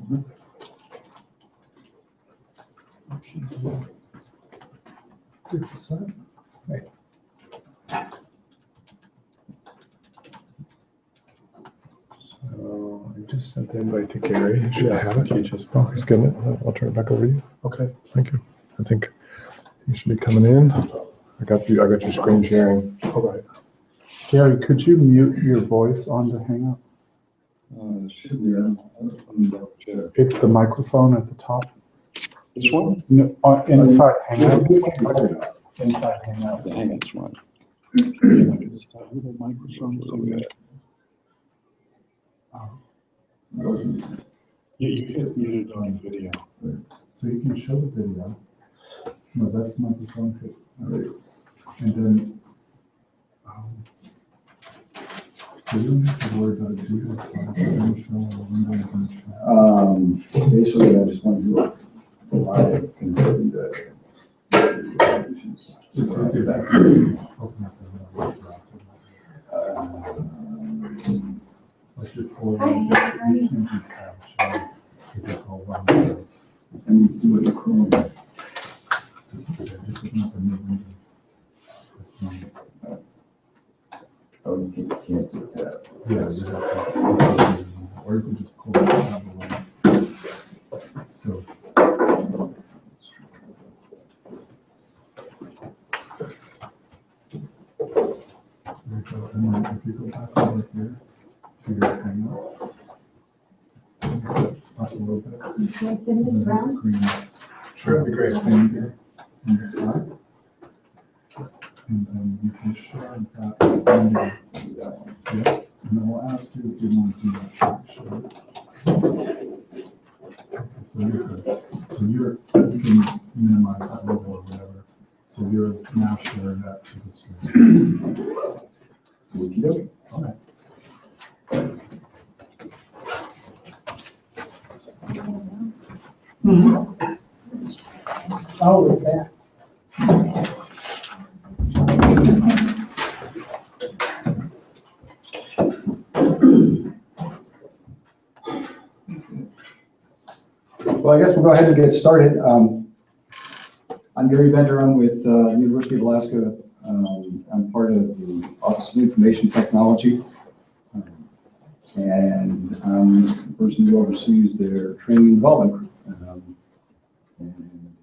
Right. So I just sent the invite to Gary. Should I have it? He just, oh, he's getting it. I'll turn it back over to you. Okay, thank you. I think you should be coming in. I got your screen sharing. All right. Gary, could you mute your voice on the Hangout? Should be. It's the microphone at the top. This one? No, inside Hangout. Yeah. Inside Hangout. The Hangout's one. It's the little microphone thing. Yeah, you hit muted on video. So you can show the video. No, that's the microphone too. And then, so you don't have to worry about it. Do this. Basically, I just want to do a live converting the. It's easier to open up the like your core, you can't do caption because it's all one. And you do it in Chrome. Just open up a new window. Oh, you can't do that. Yeah, you have to, or you can just pull it out of the way. So. And then if you go back over here to your Hangout, up a little bit. Can I finish this round? Sure, that'd be great. Thing here on the side. And then you can share that window. Yeah. And then we'll ask you if you want to do that. Sure. Okay, so you're good. So you can minimize that window or whatever. So you're now sharing that to the screen. Okey-dokey. All right. Oh, with that. Well, I guess we'll go ahead and get started. I'm Gary Bender. I'm with the University of Alaska. I'm part of the Office of Information Technology. And I'm the person who oversees their training and development group. And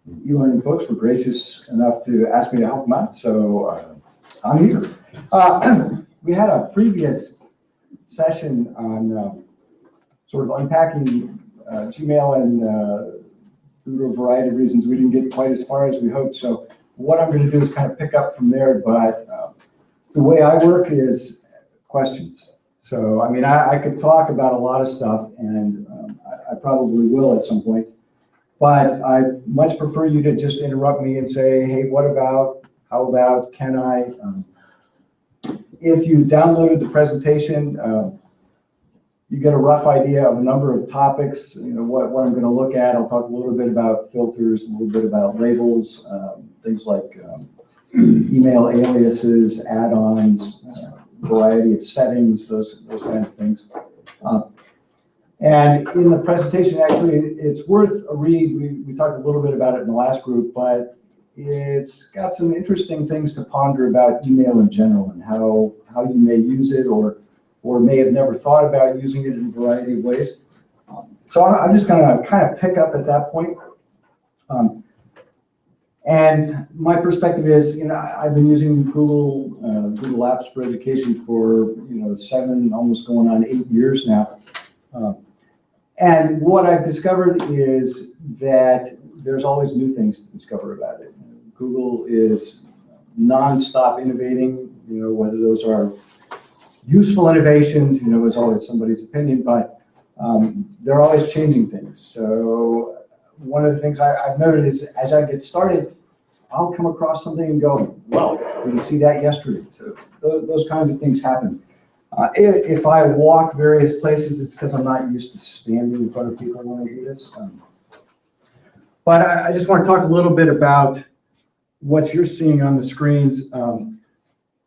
the eLearning folks were gracious enough to ask me to help them out, so I'm here. We had a previous session on sort of unpacking Gmail, and due to a variety of reasons, we didn't get quite as far as we hoped. So what I'm going to do is kind of pick up from there, but the way I work is questions. So, I mean, I could talk about a lot of stuff, and I probably will at some point, but I much prefer you to just interrupt me and say, hey, what about, how about, can I? If you downloaded the presentation, you get a rough idea of a number of topics, you know, what I'm going to look at. I'll talk a little bit about filters, a little bit about labels, things like email aliases, add-ons, variety of settings, those kind of things. And in the presentation, actually, it's worth a read. We talked a little bit about it in the last group, but it's got some interesting things to ponder about email in general and how you may use it or may have never thought about using it in a variety of ways. So I'm just going to kind of pick up at that point. And my perspective is, you know, I've been using Google Apps for Education for, 7, almost going on 8 years now. And what I've discovered is that there's always new things to discover about it. Google is nonstop innovating, whether those are useful innovations, is always somebody's opinion, but they're always changing things. So one of the things I've noted is as I get started, I'll come across something and go, well, did you see that yesterday? So those kinds of things happen. If I walk various places, it's because I'm not used to standing in front of people when I do this. But I just want to talk a little bit about what you're seeing on the screens.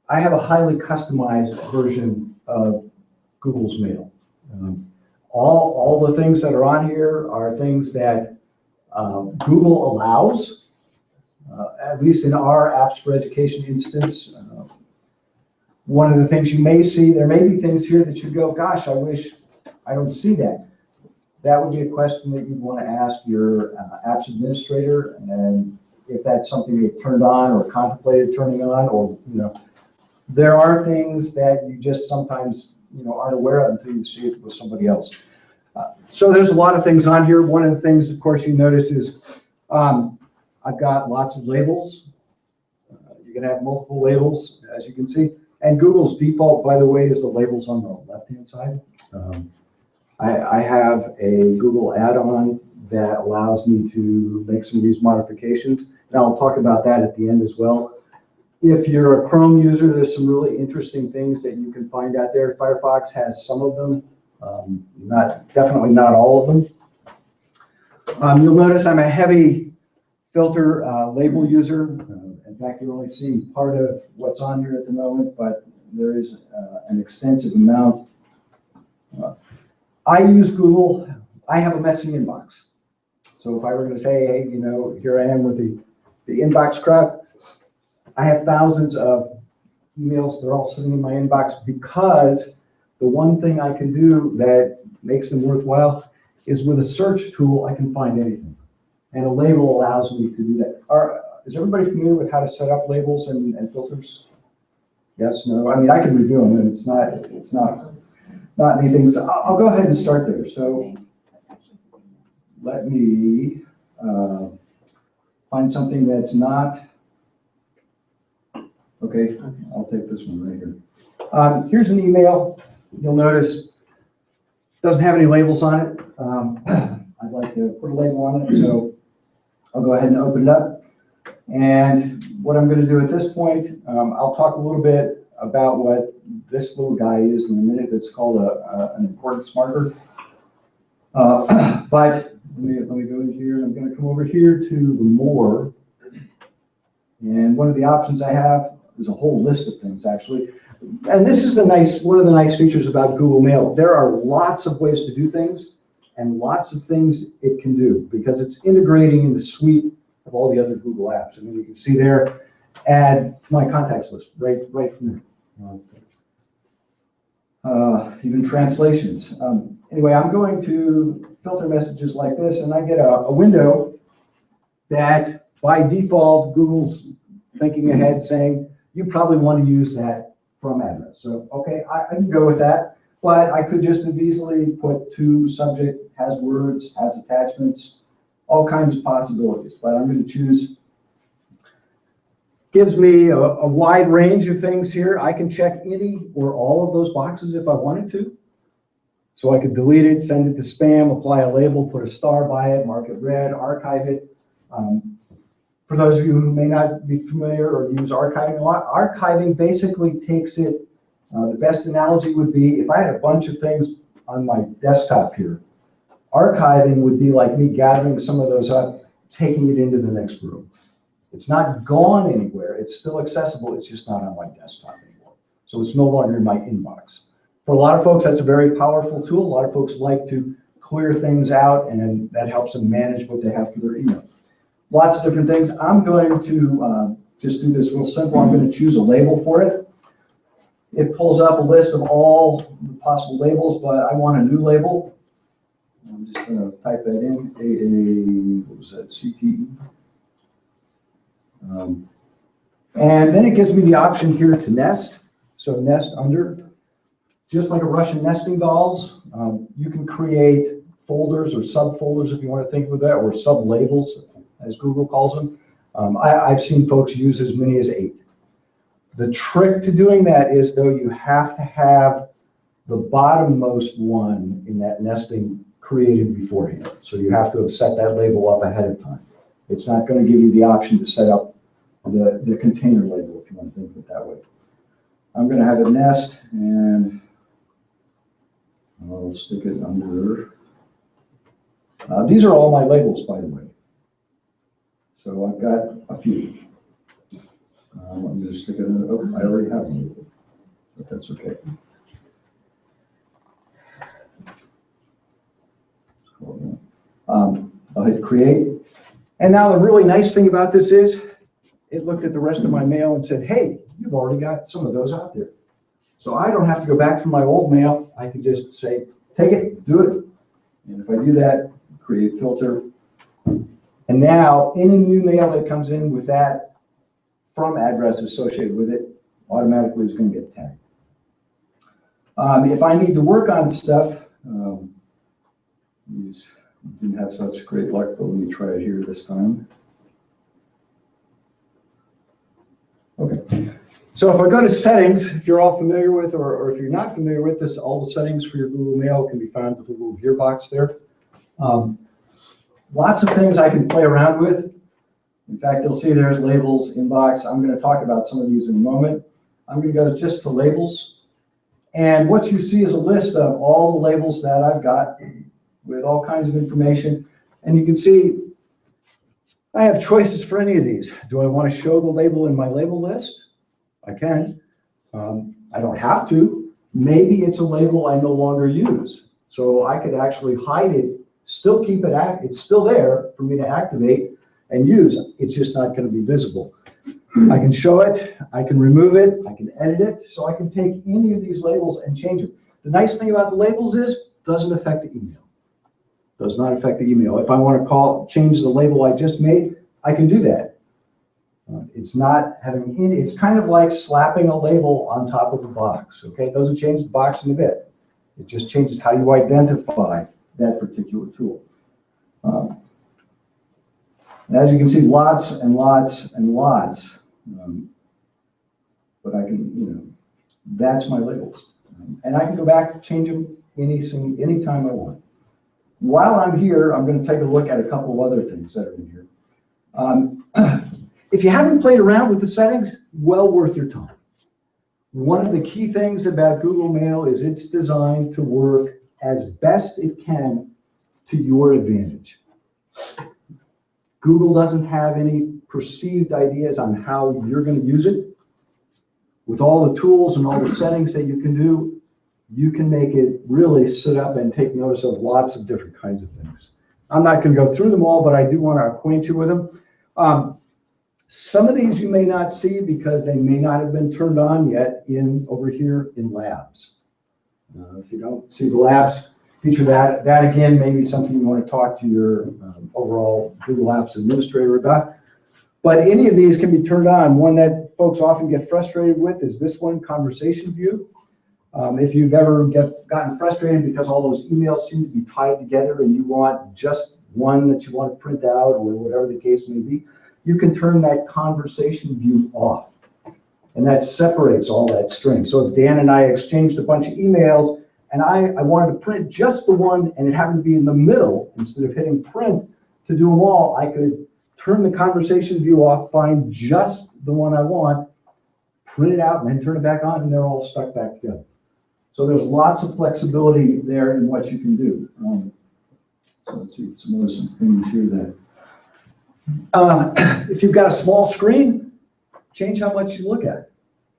I have a highly customized version of Google's Mail. all the things that are on here are things that Google allows, at least in our Apps for Education instance. One of the things you may see, there may be things here that you go, gosh, I wish I don't see that. That would be a question that you'd want to ask your apps administrator, and if that's something you've turned on or contemplated turning on, or, there are things that you just sometimes, aren't aware of until you see it with somebody else. So there's a lot of things on here. One of the things, of course, you notice is I've got lots of labels. You can have multiple labels, as you can see. And Google's default, by the way, is the labels on the left-hand side. I have a Google add-on that allows me to make some of these modifications. And I'll talk about that at the end as well. If you're a Chrome user, there's some really interesting things that you can find out there. Firefox has some of them, definitely not all of them. You'll notice I'm a heavy filter label user. In fact, you're only seeing part of what's on here at the moment, but there is an extensive amount. I use Google. I have a messy inbox. So if I were going to say, hey, here I am with the inbox crap, I have thousands of emails. They're all sitting in my inbox because the one thing I can do that makes them worthwhile is with a search tool, I can find anything. And a label allows me to do that. Is everybody familiar with how to set up labels and filters? Yes, no? I mean, I can review them, and it's not anything. So I'll go ahead and start there. So let me find something that's not. Okay, I'll take this one right here. Here's an email. You'll notice it doesn't have any labels on it. I'd like to put a label on it, so I'll go ahead and open it up. And what I'm going to do at this point, I'll talk a little bit about what this little guy is in a minute. It's called an importance marker. But let me go in here, and I'm going to come over here to the more. And one of the options I have is a whole list of things, actually. And this is one of the nice features about Google Mail. There are lots of ways to do things and lots of things it can do because it's integrating in the suite of all the other Google apps. I mean, you can see there, add my contacts list right from there. Even translations. Anyway, I'm going to filter messages like this, and I get a window that by default, Google's thinking ahead saying, you probably want to use that from address. So, okay, I can go with that, but I could just as easily put to subject, has words, has attachments, all kinds of possibilities, but I'm going to choose. Gives me a wide range of things here. I can check any or all of those boxes if I wanted to. So I could delete it, send it to spam, apply a label, put a star by it, mark it red, archive it. For those of you who may not be familiar or use archiving a lot, archiving basically takes it, the best analogy would be if I had a bunch of things on my desktop here, archiving would be like me gathering some of those up, taking it into the next room. It's not gone anywhere. It's still accessible. It's just not on my desktop anymore. So it's no longer in my inbox. For a lot of folks, that's a very powerful tool. A lot of folks like to clear things out, and that helps them manage what they have for their email. Lots of different things. I'm going to just do this real simple. I'm going to choose a label for it. It pulls up a list of all the possible labels, but I want a new label. I'm just going to type that in, what was that, CTE. And then it gives me the option here to nest. So nest under, just like a Russian nesting dolls, you can create folders or subfolders if you want to think of that, or sub-labels, as Google calls them. I've seen folks use as many as 8. The trick to doing that is, though, you have to have the bottommost one in that nesting created beforehand. So you have to have set that label up ahead of time. It's not going to give you the option to set up the container label, if you want to think of it that way. I'm going to have a nest, and I'll stick it under. These are all my labels, by the way. So I've got a few. I'm going to stick it in. Oh, I already have one, but that's okay. hit create. And now the really nice thing about this is it looked at the rest of my mail and said, hey, you've already got some of those out there. So I don't have to go back to my old mail. I can just say, take it, do it. And if I do that, create filter. And now any new mail that comes in with that from address associated with it automatically is going to get tagged. If I need to work on stuff, these didn't have such great luck, but let me try it here this time. Okay. So if I go to settings, if you're all familiar with, or if you're not familiar with this, all the settings for your Google Mail can be found with a little gearbox there. Lots of things I can play around with. In fact, you'll see there's labels, inbox. I'm going to talk about some of these in a moment. I'm going to go just to labels. And what you see is a list of all the labels that I've got with all kinds of information. And you can see I have choices for any of these. Do I want to show the label in my label list? I can. I don't have to. Maybe it's a label I no longer use. So I could actually hide it, still keep it active. It's still there for me to activate and use. It's just not going to be visible. I can show it, I can remove it, I can edit it, so I can take any of these labels and change them. The nice thing about the labels is it doesn't affect the email. Does not affect the email. If I want to change the label I just made, I can do that. It's not having any, it's kind of like slapping a label on top of a box, okay? It doesn't change the box in a bit. It just changes how you identify that particular tool. As you can see, lots and lots and lots. But I can, that's my labels. And I can go back and change them anytime I want. While I'm here, I'm going to take a look at a couple of other things that are in here. If you haven't played around with the settings, well worth your time. One of the key things about Google Mail is it's designed to work as best it can to your advantage. Google doesn't have any perceived ideas on how you're going to use it. With all the tools and all the settings that you can do, you can make it really sit up and take notice of lots of different kinds of things. I'm not going to go through them all, but I do want to acquaint you with them. Some of these you may not see because they may not have been turned on yet over here in labs. If you don't see the labs feature, that again may be something you want to talk to your overall Google Apps administrator about. But any of these can be turned on. One that folks often get frustrated with is this one, conversation view. If you've ever gotten frustrated because all those emails seem to be tied together and you want just one that you want to print out or whatever the case may be, you can turn that conversation view off. And that separates all that string. So if Dan and I exchanged a bunch of emails and I wanted to print just the one and it happened to be in the middle, instead of hitting print to do them all, I could turn the conversation view off, find just the one I want, print it out, and then turn it back on, and they're all stuck back together. So there's lots of flexibility there in what you can do. So let's see some things here that if you've got a small screen, change how much you look at.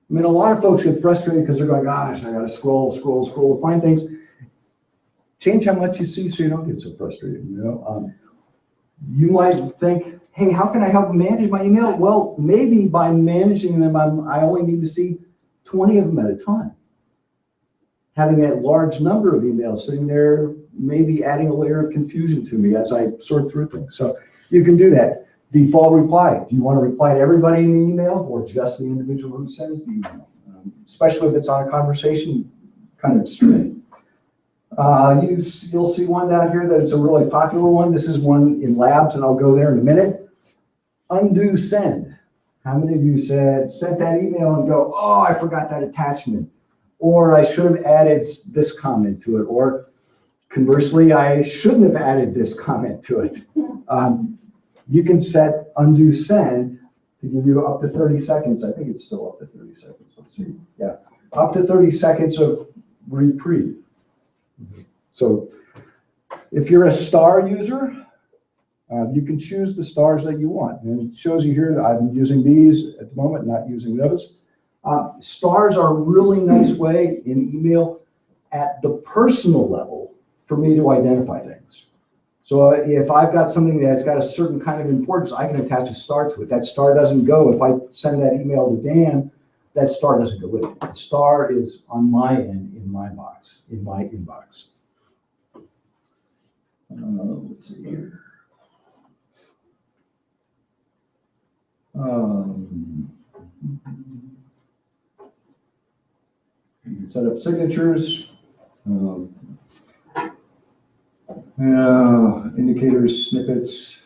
I mean, a lot of folks get frustrated because they're going, gosh, I got to scroll to find things. Change how much you see so you don't get so frustrated. You might think, hey, how can I help manage my email? Well, maybe by managing them, I only need to see 20 of them at a time. Having that large number of emails sitting there, maybe adding a layer of confusion to me as I sort through things. So you can do that. Default reply. Do you want to reply to everybody in the email or just the individual who sends the email? Especially if it's on a conversation kind of string. You'll see one down here that it's a really popular one. This is one in labs, and I'll go there in a minute. Undo send. How many of you sent that email and go, oh, I forgot that attachment, or I should have added this comment to it, or conversely, I shouldn't have added this comment to it. You can set undo send to give you up to 30 seconds. I think it's still up to 30 seconds. Let's see. Yeah, up to 30 seconds of reprieve. So if you're a star user, you can choose the stars that you want. And it shows you here that I'm using these at the moment, not using those. Stars are a really nice way in email at the personal level for me to identify things. So if I've got something that's got a certain kind of importance, I can attach a star to it. That star doesn't go. If I send that email to Dan, that star doesn't go with it. The star is on my end, in my box, in my inbox. Let's see here. You can set up signatures. Indicators, snippets.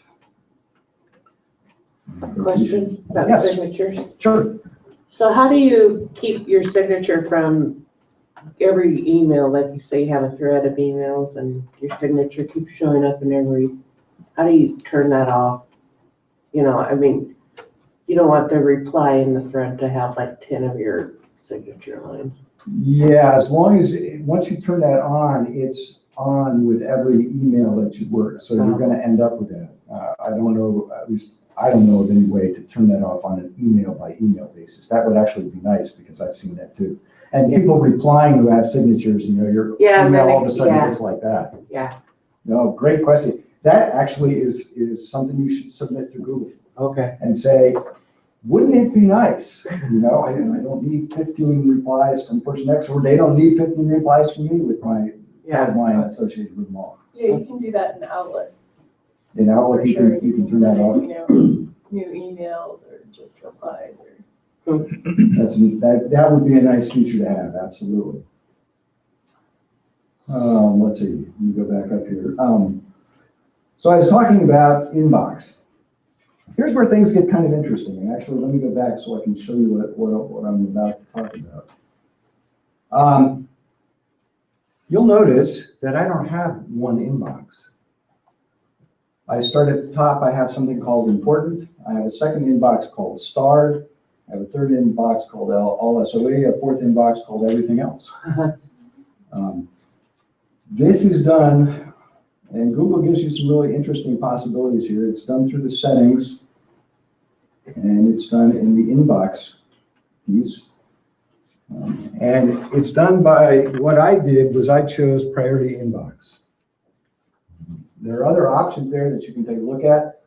Question about Yes. signatures. Sure. So how do you keep your signature from every email? Like you say, you have a thread of emails and your signature keeps showing up in every, how do you turn that off? You know, I mean, you don't want the reply in the thread to have like 10 of your signature lines. Yeah, as long as, once you turn that on, it's on with every email that you work. So you're going to end up with that. I don't know, at least I don't know of any way to turn that off on an email by email basis. That would actually be nice because I've seen that too. And people replying who have signatures, you know, your email all of a sudden gets like that. Yeah. No, great question. That actually is something you should submit to Google Okay. and say, wouldn't it be nice? You know, I don't need 15 replies from person X, or they don't need 15 replies from me with my tagline associated with them all. Yeah, you can do that in Outlook. In Outlook, For you sure. can turn that set it, off. you know, new emails or just replies or. That would be a nice feature to have, absolutely. Let's see, let me go back up here. So I was talking about inbox. Here's where things get kind of interesting. And actually, let me go back so I can show you what I'm about to talk about. You'll notice that I don't have one inbox. I start at the top, I have something called important. I have a second inbox called starred. I have a third inbox called all SOE, a fourth inbox called everything else. This is done, and Google gives you some really interesting possibilities here. It's done through the settings, and it's done in the inbox piece. And it's done by, what I did was I chose priority inbox. There are other options there that you can take a look at.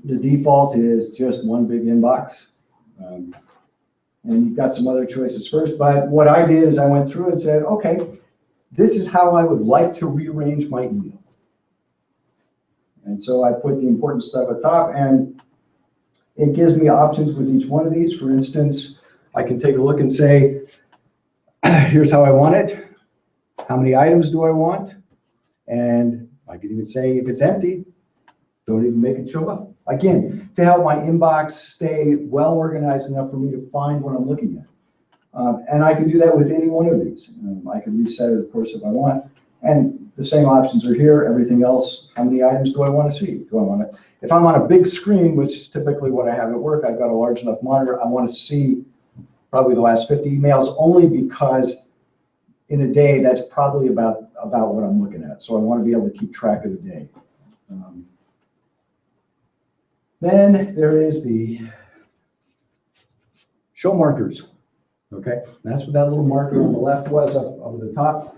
The default is just one big inbox. And you've got some other choices first, but what I did is I went through and said, okay, this is how I would like to rearrange my email. And so I put the important stuff at top, and it gives me options with each one of these. For instance, I can take a look and say, here's how I want it. How many items do I want? And I can even say, if it's empty, don't even make it show up. Again, to help my inbox stay well organized enough for me to find what I'm looking at. And I can do that with any one of these. I can reset it, of course, if I want. And the same options are here. Everything else, how many items do I want to see? Do I want to, if I'm on a big screen, which is typically what I have at work, I've got a large enough monitor, I want to see probably the last 50 emails, only because in a day, that's probably about what I'm looking at. So I want to be able to keep track of the day. Then there is the show markers. Okay, that's what that little marker on the left was up at the top.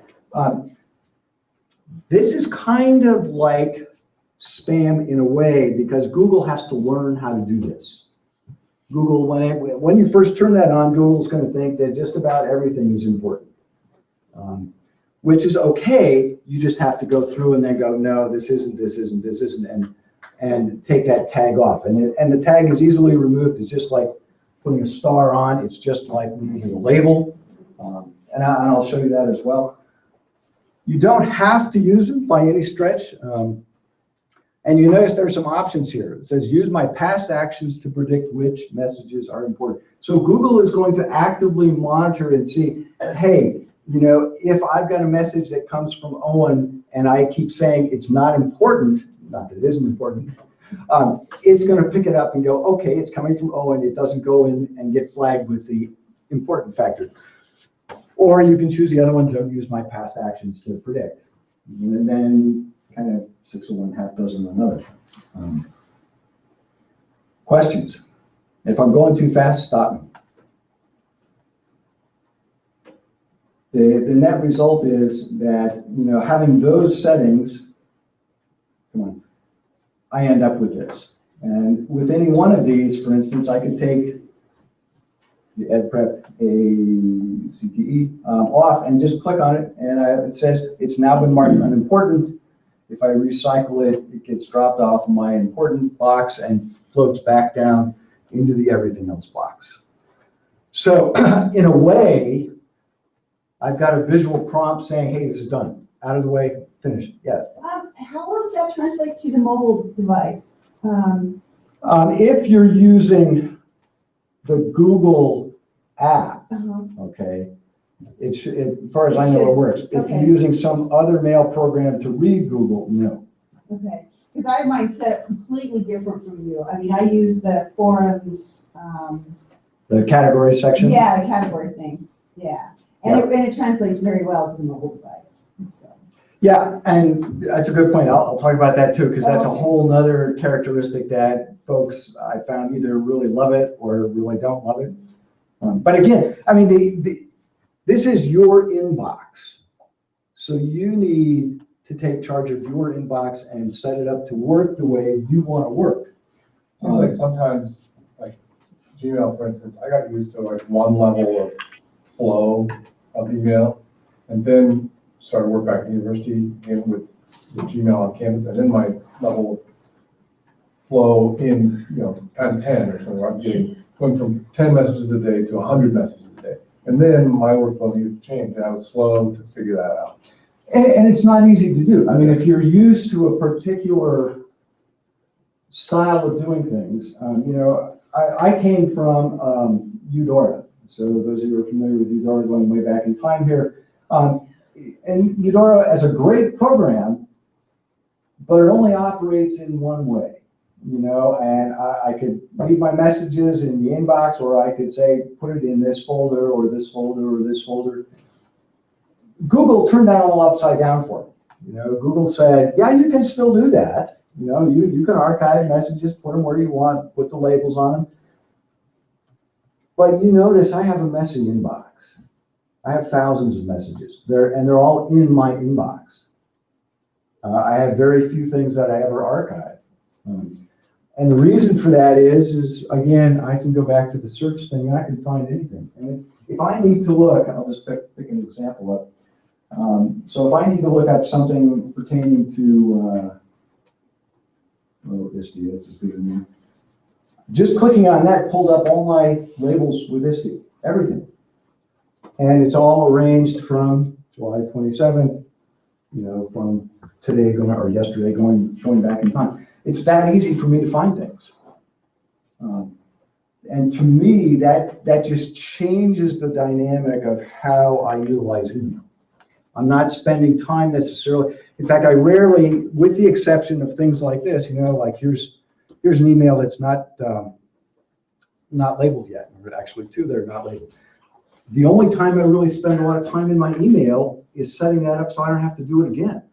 This is kind of like spam in a way because Google has to learn how to do this. Google, when you first turn that on, Google's going to think that just about everything is important, which is okay. You just have to go through and then go, no, this isn't, and take that tag off. And the tag is easily removed. It's just like putting a star on. It's just like removing a label. And I'll show you that as well. You don't have to use them by any stretch. And you notice there are some options here. It says, use my past actions to predict which messages are important. So Google is going to actively monitor and see, hey, you know, if I've got a message that comes from Owen and I keep saying it's not important, not that it isn't important, it's going to pick it up and go, okay, it's coming from Owen. It doesn't go in and get flagged with the important factor. Or you can choose the other one, don't use my past actions to predict. And then kind of 6 of one, half dozen of another. Questions? If I'm going too fast, stop me. The net result is that, you know, having those settings come on, I end up with this. And with any one of these, for instance, I could take the EdPrep ACTE off and just click on it, and it says it's now been marked unimportant. If I recycle it, it gets dropped off my important box and floats back down into the everything else box. So in a way, I've got a visual prompt saying, hey, this is done, out of the way, finished. Yeah. How will does that translate to the mobile device? If you're using the Google app, okay, as far as I know, it works. If you're using some other mail program to read Google, no. Okay, because I have mine set up completely different from you. I mean, I use the forums. The category section? Yeah, the category things, yeah. And it translates very well to the mobile device. So. Yeah, and that's a good point. I'll talk about that too, because that's a whole nother characteristic that folks I found either really love it or really don't love it. But again, I mean, this is your inbox. So you need to take charge of your inbox and set it up to work the way you want to work. Seems like sometimes, like Gmail, for instance, I got used to like one level of flow of email, and then started work back at university with Gmail on campus, and then my level of flow in, times 10 or something. I was going from 10 messages a day to 100 messages a day. And then my workflow needed to change, and I was slow to figure that out. And it's not easy to do. I mean, if you're used to a particular style of doing things, I came from Eudora. So those of you who are familiar with Eudora going way back in time here, and Eudora as a great program, but it only operates in one way. And I could leave my messages in the inbox, or I could say, put it in this folder or this folder or this folder. Google turned that all upside down for me. Google said, yeah, you can still do that. You can archive messages, put them where you want, put the labels on them. But you notice I have a messy inbox. I have thousands of messages and they're all in my inbox. I have very few things that I ever archive. And the reason for that is again, I can go back to the search thing and I can find anything. And if I need to look, I'll just pick an example up. So if I need to look up something pertaining to, ISTE, this is good to me. Just clicking on that pulled up all my labels with ISTE, everything. And it's all arranged from July 27th, from today or yesterday going back in time. It's that easy for me to find things. And to me, that just changes the dynamic of how I utilize email. I'm not spending time necessarily. In fact, I rarely, with the exception of things like this, like here's an email that's not labeled yet. Or actually, two that are not labeled. The only time I really spend a lot of time in my email is setting that up so I don't have to do it again.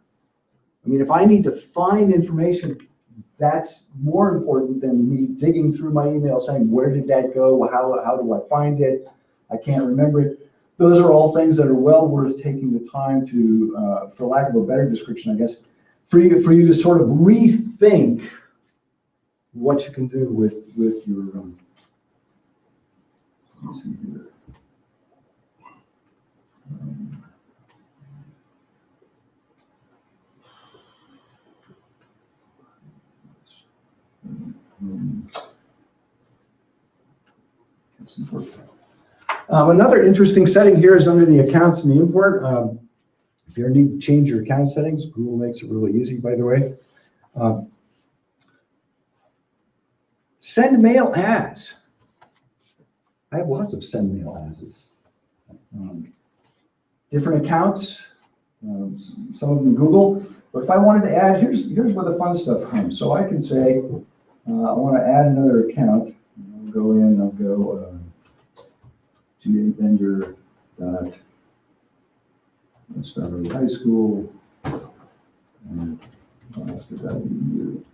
I mean, if I need to find information, that's more important than me digging through my email saying, where did that go? How do I find it? I can't remember it. Those are all things that are well worth taking the time to, for lack of a better description, I guess, for you to sort of rethink what you can do with your, let's see here. Another interesting setting here is under the accounts and the import. If you need to change your account settings, Google makes it really easy, by the way. Send mail as. I have lots of send mail as's. Different accounts, some of them Google. But if I wanted to add, here's where the fun stuff comes. So I can say, I want to add another account. I'll go in, I'll go GA vendor dot Discovery High School and Alaska.edu.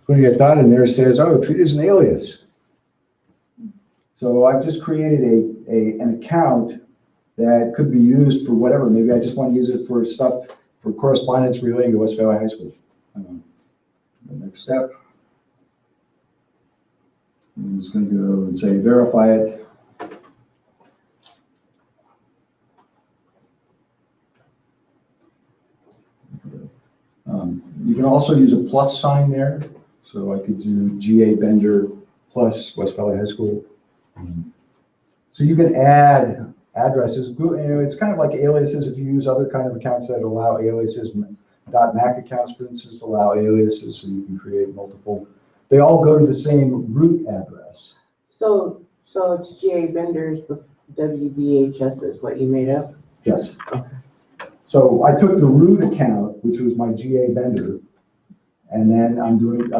Putting a dot in there says, oh, treat it as an alias. So I've just created an account that could be used for whatever. Maybe I just want to use it for stuff for correspondence relating to West Valley High School. The next step. I'm just going to go and say verify it. You can also use a plus sign there. So I could do GA Bender plus West Valley High School. So you can add addresses. It's kind of like aliases if you use other kind of accounts that allow aliases. .Mac accounts, for instance, allow aliases, so you can create multiple. They all go to the same root address. So it's GA vendors, the WVHS is what you made up? Yes. So I took the root account, which was my GA vendor, and then I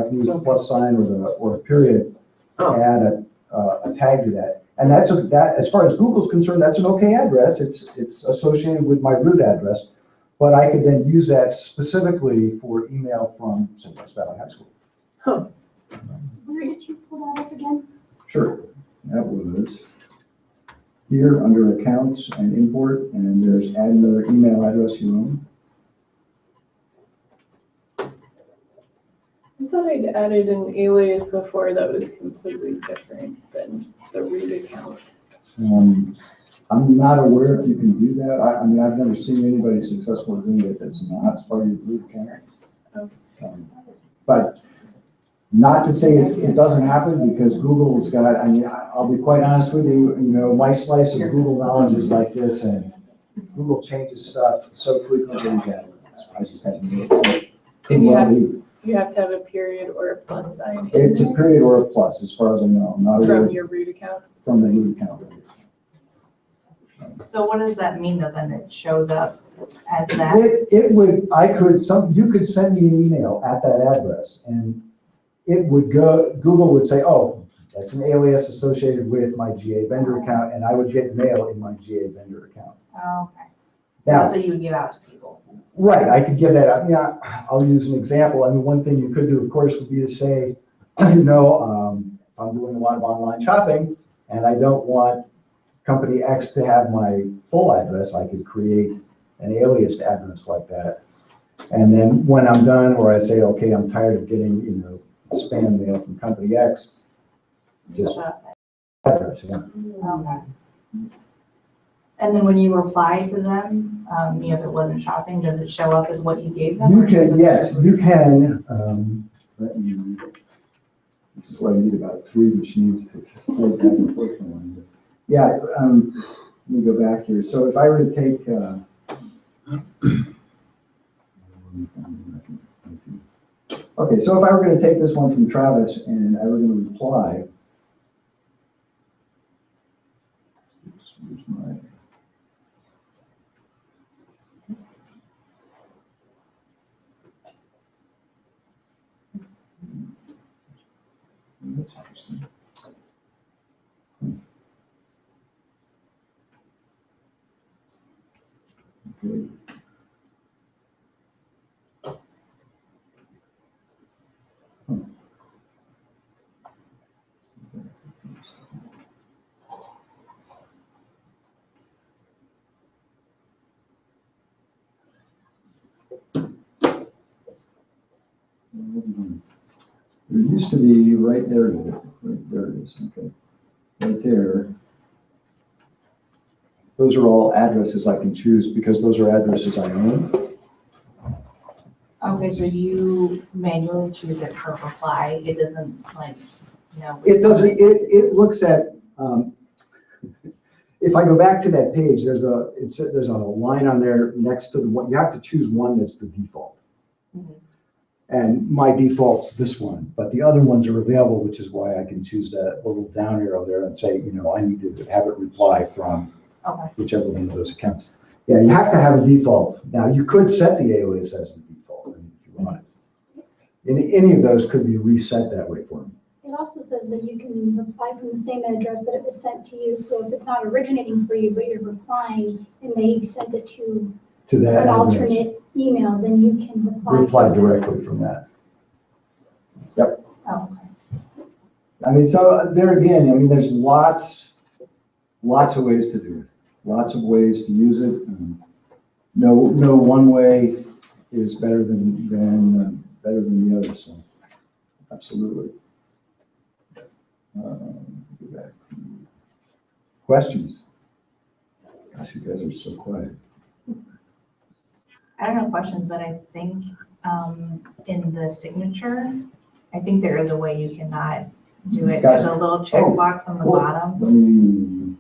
can use a plus sign or a period to add a tag to that. And that, as far as Google's concerned, that's an okay address. It's associated with my root address, but I could then use that specifically for email from, say, West Valley High School. Huh. Where did you pull that up again? Sure. That was here under accounts and import, and there's add another email address you own. I thought I'd added an alias before that was completely different than the root account. I'm not aware if you can do that. I mean, I've never seen anybody successful doing it that's not part of your root account. Okay. But not to say it doesn't happen, because Google's got, I mean, I'll be quite honest with you, my slice of Google knowledge is like this, and Google changes stuff so frequently that I just haven't And you have to have a period or a plus sign. It's a period or a plus, as far as I know. Not From your root account? From the root account. So what does that mean though, then it shows up as that? You could send me an email at that address, and it would go, Google would say, oh, that's an alias associated with my GA vendor account, and I would get mail in my GA vendor account. Oh, okay. So Now, that's what you would give out to people. right, I could give that out. Yeah, I'll use an example. I mean, one thing you could do, of course, would be to say, if I'm doing a lot of online shopping, and I don't want company X to have my full address, I could create an alias address like that. And then when I'm done, or I say, okay, I'm tired of getting, spam mail from company X, just address, yeah. Okay. And then when you reply to them, if it wasn't shopping, does it show up as what you gave them? You can, yes, you can. This is why you need about 3 machines to support back and forth from one another. Yeah, let me go back here. So if I were to take, okay, so if I were going to take this one from Travis and I were going to reply, where's my, that's interesting. Okay. There used to be right there, right there it is, okay. Right there. Those are all addresses I can choose because those are addresses I own. Okay, so you manually choose it per reply. It doesn't It doesn't, it looks at, if I go back to that page, there's a line on there next to the one, you have to choose one that's the default. Mhm. And my default's this one, but the other ones are available, which is why I can choose that little down arrow there and say, I need to have it reply from whichever one of those accounts. Yeah, you have to have a default. Now, you could set the alias as the default if you want it. Any of those could be reset that way for me. It also says that you can reply from the same address that it was sent to you. So if it's not originating for you, but you're replying and they sent it to that an address. alternate email, then you can reply Directly from that. Yep. Oh, okay. I mean, so there again, there's lots of ways to do it. Lots of ways to use it. No one way is better than the other, so absolutely. Go back to questions. Gosh, you guys are so quiet. I don't have questions, but I think in the signature, I think there is a way you cannot do it. There's a little checkbox on the Cool. bottom. Let me,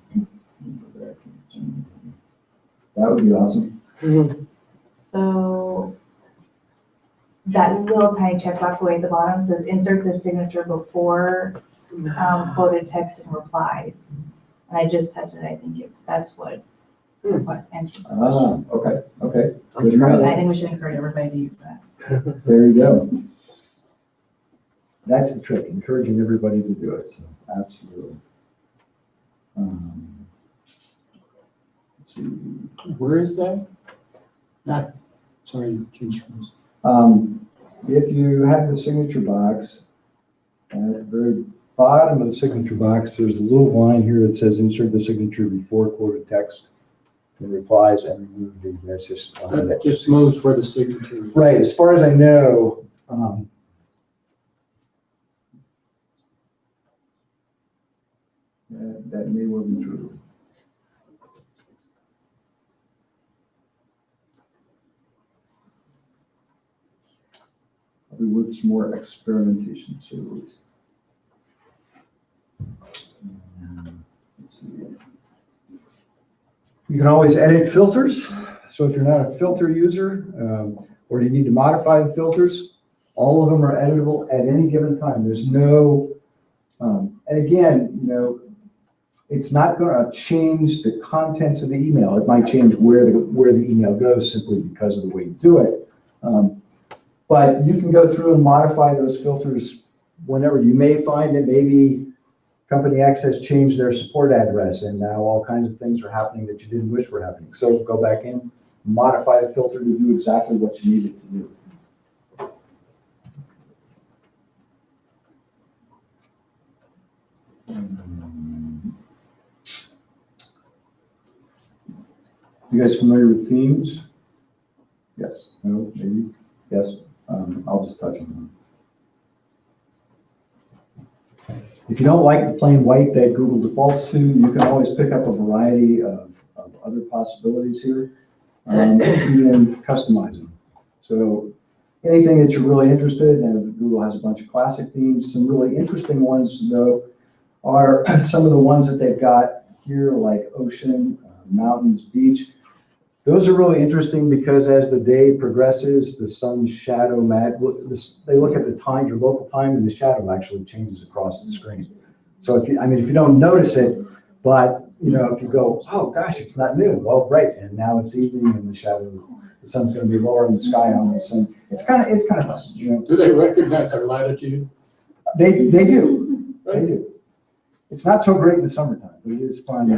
that would be awesome. So that little tiny checkbox away at the bottom says insert the signature before quoted text and replies. And I just tested it. I think that's what answers the question. Okay. Good to And know. I think we should encourage everybody to use that. There you go. That's the trick, encouraging everybody to do it, so absolutely. Let's see. Where is that? Not, sorry, change. If you have the signature box, at the very bottom of the signature box, there's a little line here that says insert the signature before quoted text and replies and remove the message. That just moves where the signature is. Right, as far as I know, that may well be true. Probably with some more experimentation, to say the least. Let's see. You can always edit filters. So if you're not a filter user, or you need to modify the filters, all of them are editable at any given time. There's no, and again, it's not going to change the contents of the email. It might change where the email goes simply because of the way you do it. But you can go through and modify those filters whenever. You may find that maybe Company X has changed their support address and now all kinds of things are happening that you didn't wish were happening. So go back in, modify the filter to do exactly what you need it to do. You guys familiar with themes? Yes, no, maybe, yes. I'll just touch on them. If you don't like the plain white that Google defaults to, you can always pick up a variety of other possibilities here, even customizing. So anything that you're really interested in, and Google has a bunch of classic themes. Some really interesting ones, though, are some of the ones that they've got here, like ocean, mountains, beach. Those are really interesting because as the day progresses, the sun's shadow they look at the time, your local time, and the shadow actually changes across the screen. So if you don't notice it, but if you go, oh gosh, it's not noon. Well, right, and now it's evening, and the sun's going to be lower in the sky on us, and it's kind of fun. Do they recognize our latitude? They do. Right. They do. It's not so great in the summertime, but it is fun.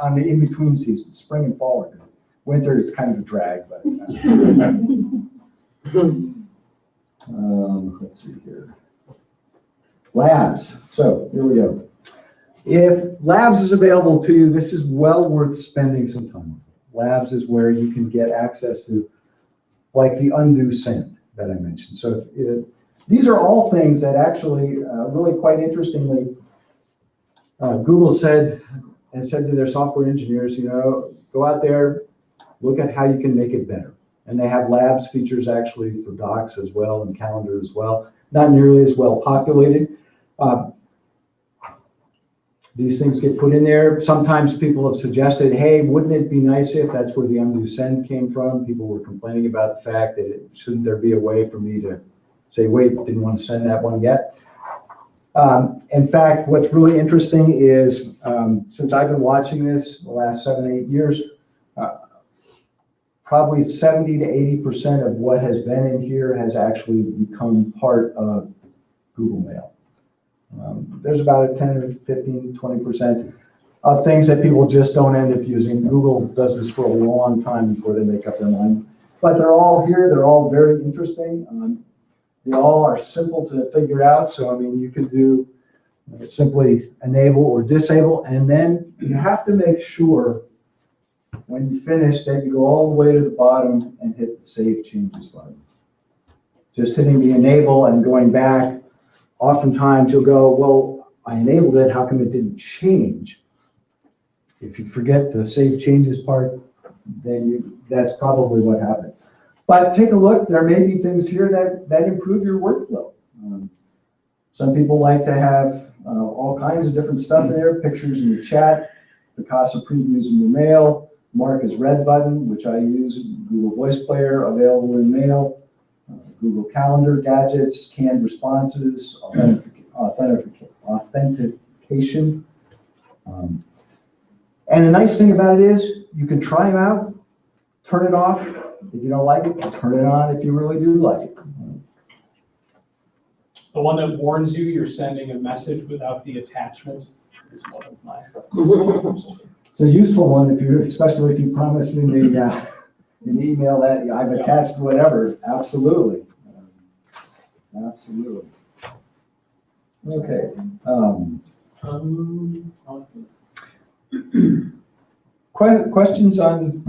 On the in-between seasons, spring and fall are good. Winter, it's kind of a drag, but let's see here. Labs. So here we go. If Labs is available to you, this is well worth spending some time. Labs is where you can get access to, like the undo send that I mentioned. So these are all things that actually, really quite interestingly, Google has said to their software engineers, go out there, look at how you can make it better. And they have Labs features actually for Docs as well and Calendar as well. Not nearly as well populated. These things get put in there. Sometimes people have suggested, hey, wouldn't it be nice if that's where the undo send came from? People were complaining about the fact that shouldn't there be a way for me to say, wait, didn't want to send that one yet. In fact, what's really interesting is since I've been watching this the last 7-8 years, probably 70 to 80% of what has been in here has actually become part of Google Mail. There's about a 10 or 15, 20% of things that people just don't end up using. Google does this for a long time before they make up their mind. But they're all here. They're all very interesting. They all are simple to figure out. So, you can do simply enable or disable. And then you have to make sure when you finish, then you go all the way to the bottom and hit the Save Changes button. Just hitting the enable and going back, oftentimes you'll go, well, I enabled it, how come it didn't change? If you forget the Save Changes part, then that's probably what happened. But take a look, there may be things here that improve your workflow. Some people like to have all kinds of different stuff in there, pictures in the chat, Picasa previews in your mail, mark as read button, which I use, Google Voice Player, available in mail, Google Calendar, gadgets, canned responses, authentication. And the nice thing about it is you can try them out, turn it off. If you don't like it, turn it on if you really do like it. The one that warns you you're sending a message without the attachment is one of my. It's a useful one if you, especially if you promise in the an email that I've attached whatever. Absolutely, absolutely. Okay. Questions on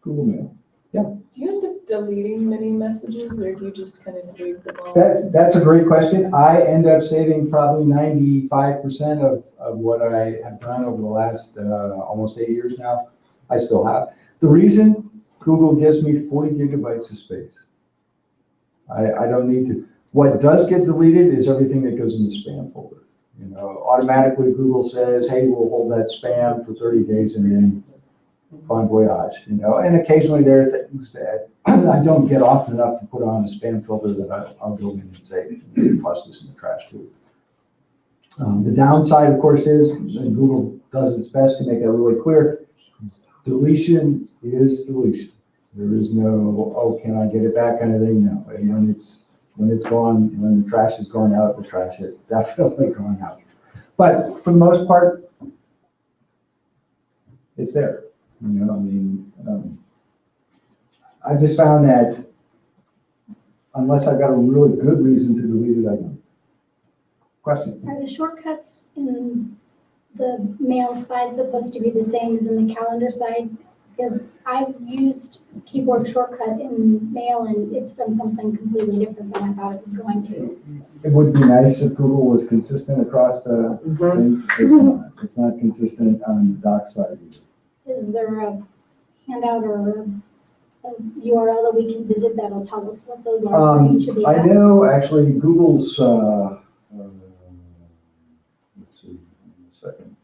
Google Mail? Yeah. Do you end up deleting many messages, or do you just kind of save them all? That's a great question. I end up saving probably 95% of what I have done over the last almost 8 years now. I still have. The reason, Google gives me 40 gigabytes of space. I don't need to. What does get deleted is everything that goes in the spam folder. You know, automatically Google says, hey, we'll hold that spam for 30 days and then bon voyage, you know. And occasionally there are things that I don't get often enough to put on a spam filter that I'll go in and say, toss this in the trash too. The downside, of course, is, and Google does its best to make that really clear, deletion is deletion. There is no, oh, can I get it back kind of thing? No. And when it's gone, when the trash is going out, the trash is definitely going out. But for the most part, it's there. You know, I mean, I just found that unless I've got a really good reason to delete it, I don't. Question? Are the shortcuts in the mail side supposed to be the same as in the calendar side? Because I've used keyboard shortcut in mail and it's done something completely different than I thought it was going to. It would be nice if Google was consistent across the things. It's not. It's not consistent on the doc side either. Is there a handout or a URL that we can visit that'll tell us what those are for each of the apps? I know actually Google's, let's see, in a second.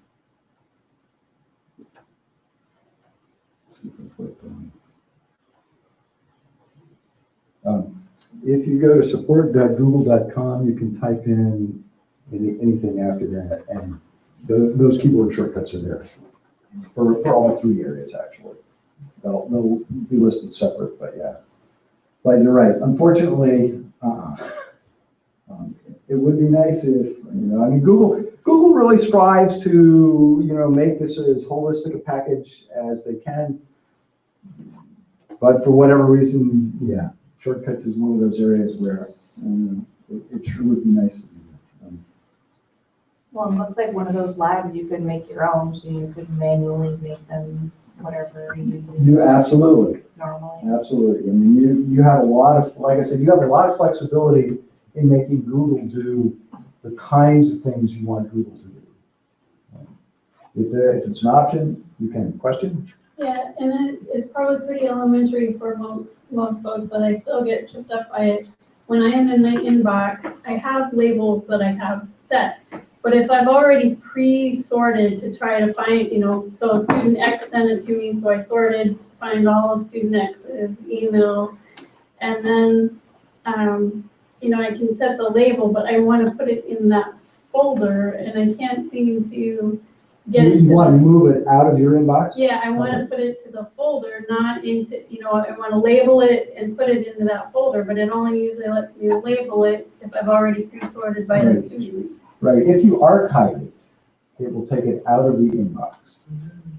If you go to support.google.com, you can type in anything after that, and those keyboard shortcuts are there for all 3 areas, actually. They'll be listed separate, but yeah. But you're right. Unfortunately, it would be nice if, you know, I mean, Google really strives to, you know, make this as holistic a package as they can. But for whatever reason, yeah, shortcuts is one of those areas where it sure would be nice to do that. Well, it looks like one of those labs you could make your own, so you could manually make them whatever You absolutely. normally. Absolutely. I mean, you have a lot of, like I said, you have a lot of flexibility in making Google do the kinds of things you want Google to do. If it's an option, you can. Question? Yeah, and it's probably pretty elementary for most folks, but I still get tripped up by it. When I am in my inbox, I have labels that I have set. But if I've already pre-sorted to try to find, you know, so student X sent it to me, so I sorted to find all of student X's email. And then, you know, I can set the label, but I want to put it in that folder and I can't seem to get it. You want to move it out of your inbox? Yeah, I want to put it to the folder, not into, you know, I want to label it and put it into that folder, but it only usually lets me label it if I've already pre-sorted by the student. Right, if you archive it, it will take it out of the inbox.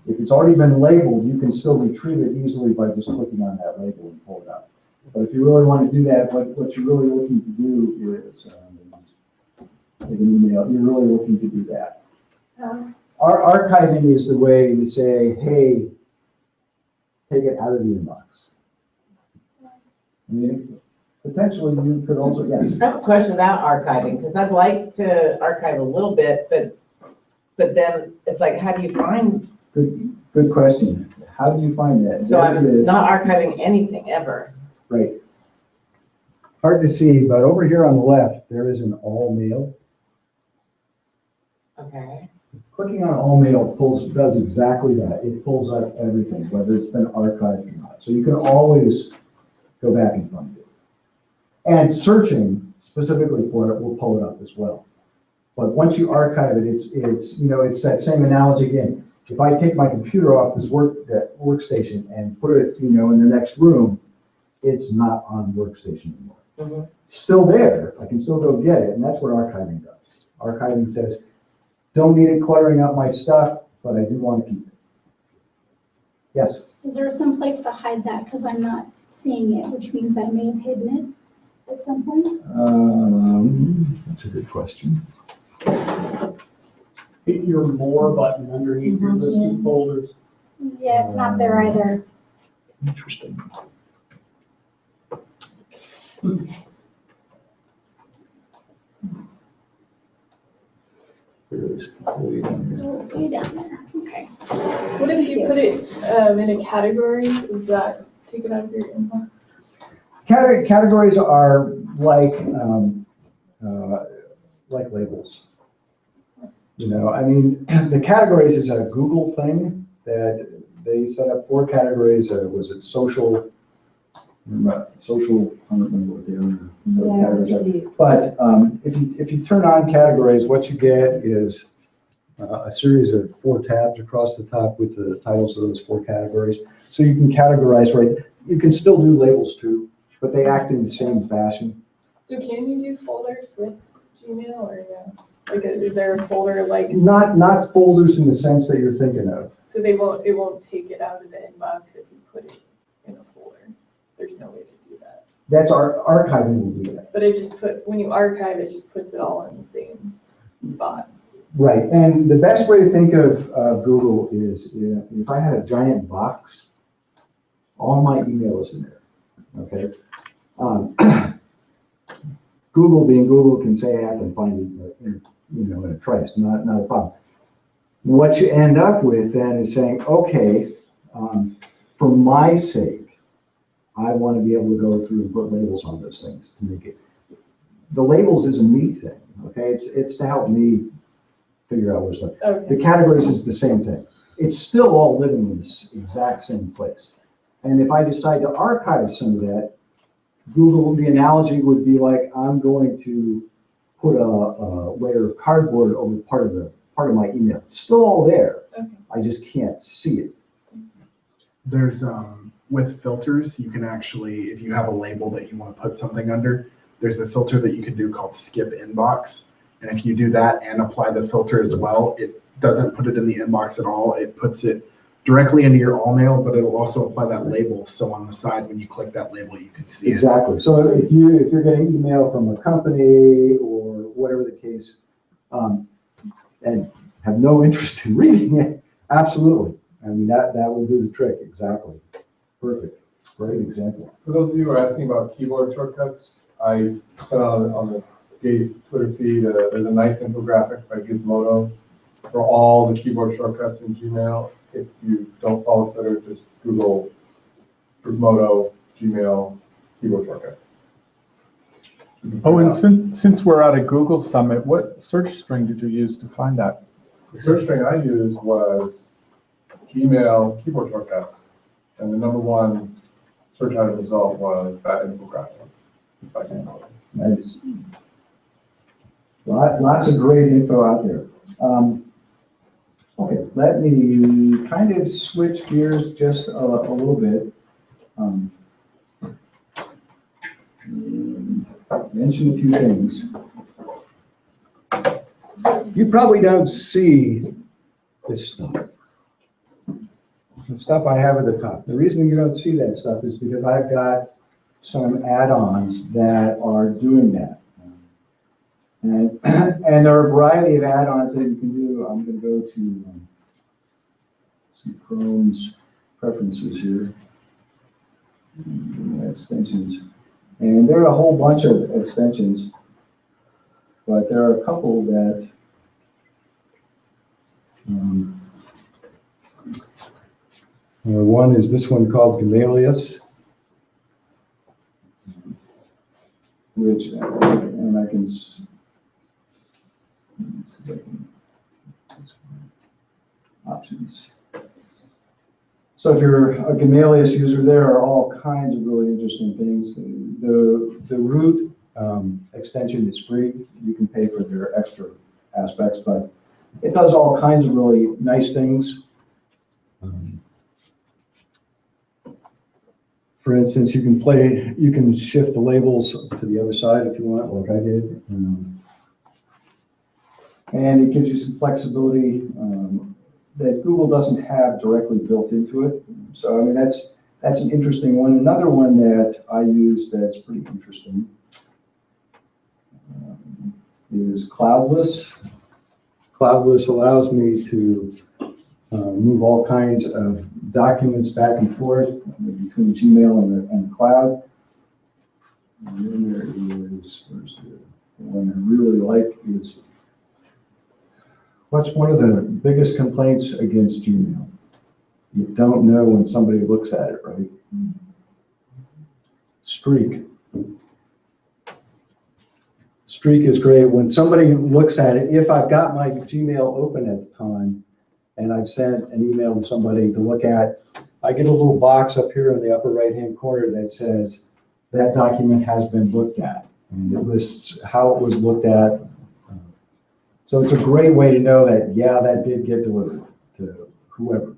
If it's already been labeled, you can still retrieve it easily by just clicking on that label and pull it out. But if you really want to do that, what you're really looking to do is, take an email, you're really looking to do that. Our archiving is the way to say, hey, take it out of the inbox. I mean, potentially you could also, yes. I have a question about archiving, because I'd like to archive a little bit, but then it's like, how do you find? Good question. How do you find that? So I'm not archiving anything ever. Right. Hard to see, but over here on the left, there is an all mail. Okay. Clicking on all mail does exactly that. It pulls up everything, whether it's been archived or not. So you can always go back and find it. And searching specifically for it will pull it up as well. But once you archive it, it's it's that same analogy again. If I take my computer off this workstation and put it in the next room, it's not on workstation anymore. Mm-hmm. It's still there. I can still go get it, and that's what archiving does. Archiving says, don't need it cluttering up my stuff, but I do want to keep it. Yes? Is there some place to hide that? Because I'm not seeing it, which means I may have hidden it at some point. That's a good question. Hit your more button underneath your listed folders. Yeah, it's not there either. Interesting. There it is, way down here. Way down there. Okay. What if you put it in a category? Is that taken out of your inbox? Categories are like labels. I mean, the categories is a Google thing that they set up 4 categories. Was it social? Social, I don't remember what the other categories are. But if you turn on categories, what you get is a series of 4 tabs across the top with the titles of those 4 categories. So you can categorize, right? You can still do labels too, but they act in the same fashion. So can you do folders with Gmail or no? Like, is there a folder like? Not folders in the sense that you're thinking of. So it won't take it out of the inbox if you put it in a folder. There's no way to do that. That's archiving will do that. But when you archive, it just puts it all in the same spot. Right, and the best way to think of Google is if I had a giant box, all my email is in there, okay? Google being Google can say I can find it in a trice, not a problem. What you end up with then is saying, okay, for my sake, I want to be able to go through and put labels on those things to make it. The labels is a me thing, okay? It's to help me figure out where stuff. Okay. The categories is the same thing. It's still all living in this exact same place. And if I decide to archive some of that, Google, the analogy would be like, I'm going to put a layer of cardboard over part of my email. It's still all there. Okay. I just can't see it. There's with filters, you can actually, if you have a label that you want to put something under, there's a filter that you can do called skip inbox. And if you do that and apply the filter as well, it doesn't put it in the inbox at all. It puts it directly into your all mail, but it'll also apply that label. So on the side, when you click that label, you can see exactly. So if you're getting email from a company or whatever the case, and have no interest in reading it, absolutely. I mean, that will do the trick. Exactly. Perfect. Great example. For those of you who are asking about keyboard shortcuts, I sent on the Gate Twitter feed, there's a nice infographic by Gizmodo for all the keyboard shortcuts in Gmail. If you don't follow Twitter, just Google Gizmodo, Gmail, keyboard shortcut. Oh, and since we're at a Google Summit, what search string did you use to find that? The search string I used was Gmail keyboard shortcuts, and the #1 search item result was that infographic by Gizmodo. Nice. Lots of great info out there. Okay, let me kind of switch gears just a little bit. Mention a few things. You probably don't see this stuff. The stuff I have at the top. The reason you don't see that stuff is because I've got some add-ons that are doing that. And there are a variety of add-ons that you can do. I'm going to go to see preferences here. Extensions. And there are a whole bunch of extensions, but there are a couple that one is this one called Gamalius, which, and I can, options. So if you're a Gamalius user, there are all kinds of really interesting things. The root extension is free. You can pay for their extra aspects, but it does all kinds of really nice things. For instance, you can shift the labels to the other side if you want, like I did. And it gives you some flexibility that Google doesn't have directly built into it. So, I mean, that's an interesting one. Another one that I use that's pretty interesting is Cloudless. Cloudless allows me to move all kinds of documents back and forth between Gmail and the cloud. And then there is, where's the one I really like is, what's one of the biggest complaints against Gmail? You don't know when somebody looks at it, right? Streak. Streak is great. When somebody looks at it, if I've got my Gmail open at the time and I've sent an email to somebody to look at, I get a little box up here in the upper right-hand corner that says that document has been looked at. And it lists how it was looked at. So it's a great way to know that, yeah, that did get delivered to whoever.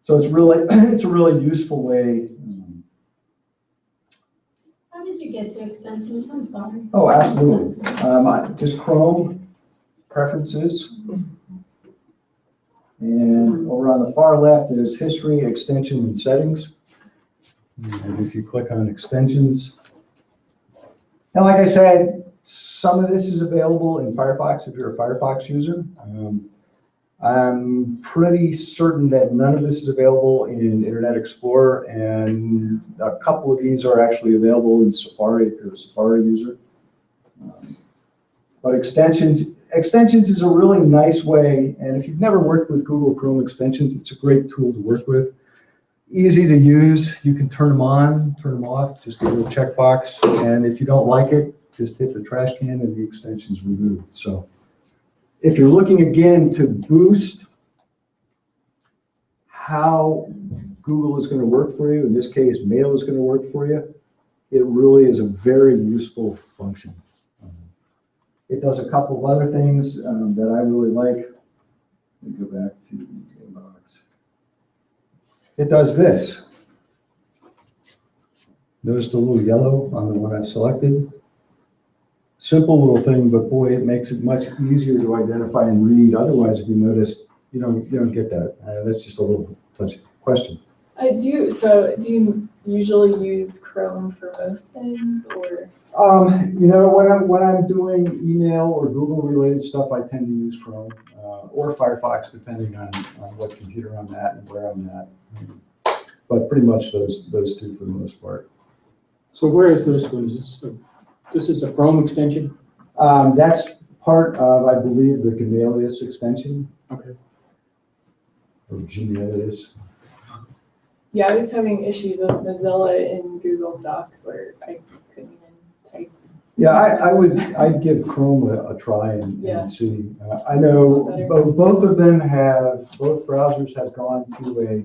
So it's a really useful way. How did you get to extensions? I'm sorry. Oh, absolutely. Just Chrome, preferences. And over on the far left, there's history, extension, and settings. And if you click on extensions, and like I said, some of this is available in Firefox if you're a Firefox user. I'm pretty certain that none of this is available in Internet Explorer, and a couple of these are actually available in Safari if you're a Safari user. But extensions is a really nice way, and if you've never worked with Google Chrome extensions, it's a great tool to work with. Easy to use. You can turn them on, turn them off, just a little checkbox, and if you don't like it, just hit the trash can and the extension's removed. So if you're looking again to boost how Google is going to work for you, in this case, Mail is going to work for you, it really is a very useful function. It does a couple of other things that I really like. Let me go back to the inbox. It does this. Notice the little yellow on the one I've selected? Simple little thing, but boy, it makes it much easier to identify and read. Otherwise, if you notice, you don't get that. That's just a little touch question. I do. So do you usually use Chrome for most things, or? When I'm doing email or Google related stuff, I tend to use Chrome or Firefox, depending on what computer I'm at and where I'm at. But pretty much those two for the most part. So where is this one? This is a Chrome extension? That's part of, I believe, the Gamalius extension. Okay. Or Gmailius. Yeah, I was having issues with Mozilla in Google Docs where I couldn't even type. Yeah, I'd give Chrome a try and see. I know both of them both browsers have gone to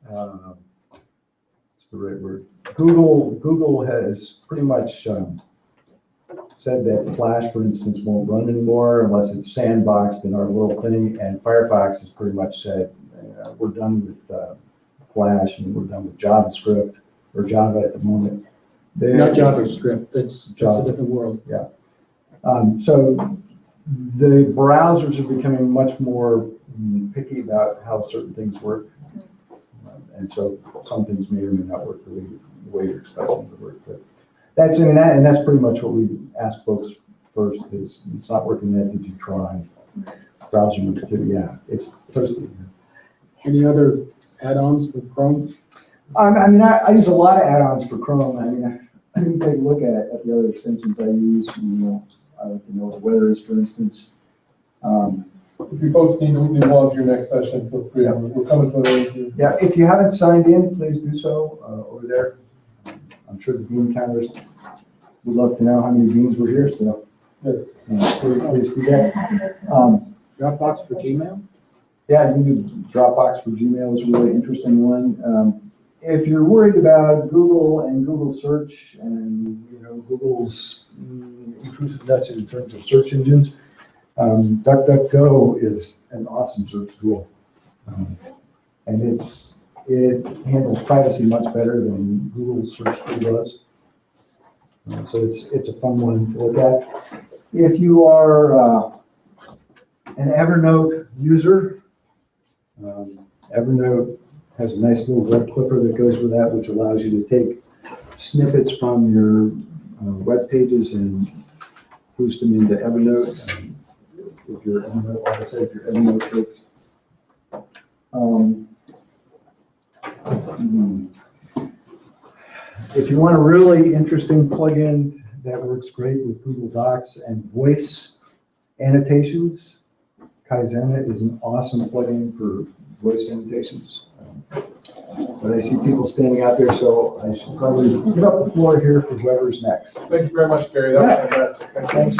what's the right word? Google has pretty much said that Flash, for instance, won't run anymore unless it's sandboxed in our little thing, and Firefox has pretty much said we're done with Flash and we're done with JavaScript or Java at the moment. Not JavaScript, that's a different world. Yeah. So the browsers are becoming much more picky about how certain things work. And so some things may or may not work the way you're expecting them to work. But that's pretty much what we ask folks first is, it's not working yet, did you try? Browser number 2, yeah, it's toasty. Any other add-ons for Chrome? I use a lot of add-ons for Chrome. I can take a look at the other extensions I use. I like to know what the weather is, for instance. If you folks need to log your next session, feel free. We're coming to an end here. Yeah, if you haven't signed in, please do so over there. I'm sure the bean counters would love to know how many beans were here, so. Yes. Please do that. Dropbox for Gmail? Yeah, you can do Dropbox for Gmail is a really interesting one. If you're worried about Google and Google search and, Google's intrusiveness in terms of search engines, DuckDuckGo is an awesome search tool. And it handles privacy much better than Google's search tool does. So it's a fun one to look at. If you are an Evernote user, Evernote has a nice little web clipper that goes with that, which allows you to take snippets from your web pages and boost them into Evernote. If you're Evernote, like I said, if you're Evernote folks. If you want a really interesting plugin that works great with Google Docs and voice annotations, Kaizena is an awesome plugin for voice annotations. But I see people standing out there, so I should probably give up the floor here for whoever's next. Thank you very much, Gary. That was fantastic. Thanks.